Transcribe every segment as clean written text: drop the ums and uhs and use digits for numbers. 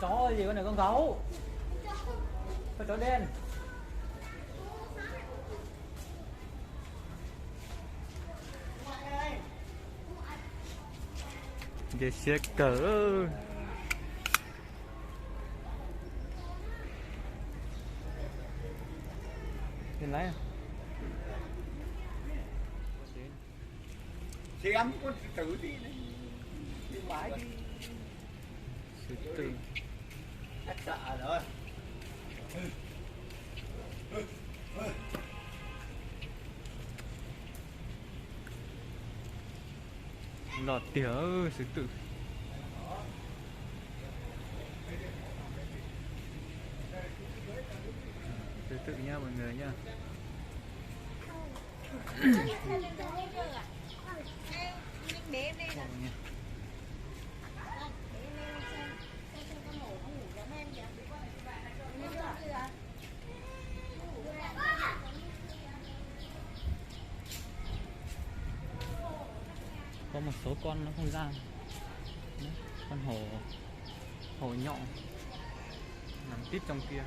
Chó gì con này, con gấu. Con chó đen. Cái xe cỡ. Nhìn lấy. Xem con tử đi này. Đi mãi đi. Sư tử. Chắc sợ rồi. Lọt tía ơi, sư tử. Sư tử nha mọi người nha. Có một số con nó không ra. Đấy, con hổ nhọn nằm tít trong kia.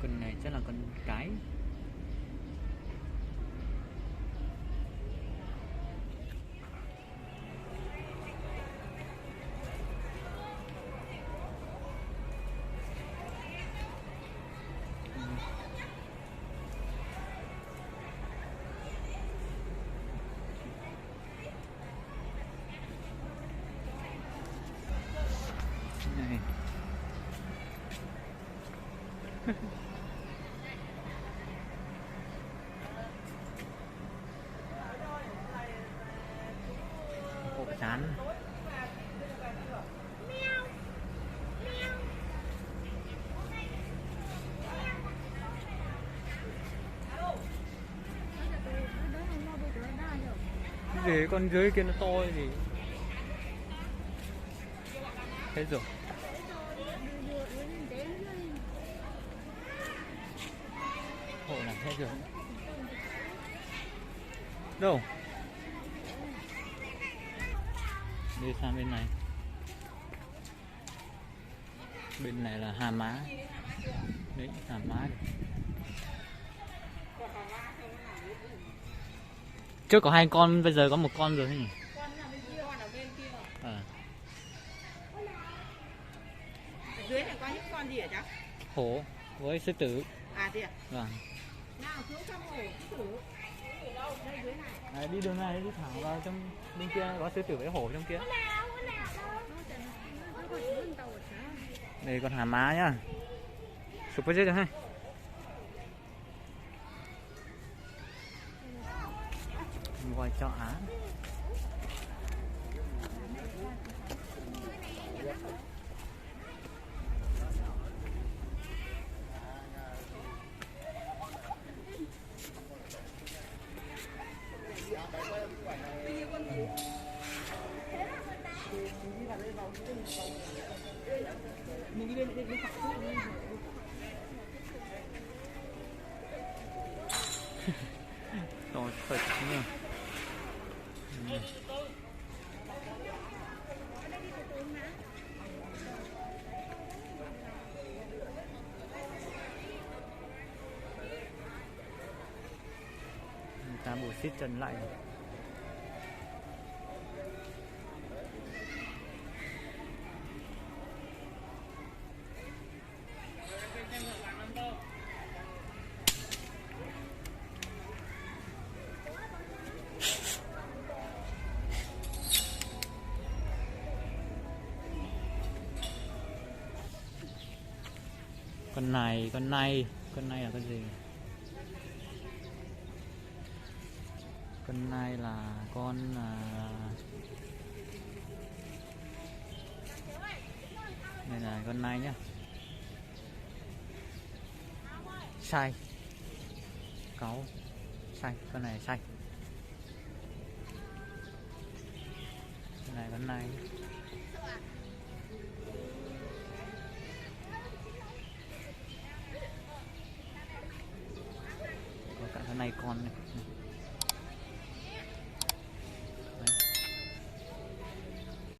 Con này chắc là con cái. Này. Hổ chán. Để con dưới kia nó to gì. Thế rồi. Hổ làm hết rồi. Đâu? Đi sang bên này. Bên này là Hà Mã. Đấy, Hà Mã. Trước có 2 con, bây giờ có 1 con rồi nhỉ? Dưới này có những con gì hả cháu? Hổ với sư tử. À thì à? Vâng. Nào xuống trong hổ sư tử. Đây dưới này. Đấy, đi đường này đi thẳng vào trong bên kia có sư tử với hổ trong kia. Đây con Hà Mã nhá. Chụp với được hay? Voi chó Á. Mình đi bên phải. To thật nhá. Người ta bổ xít chân lại rồi. Con này là con gì? Con này là con này là con này nhá. Sai. Cáu. Sai, con này sai. Con này con này. Có cả cái này con này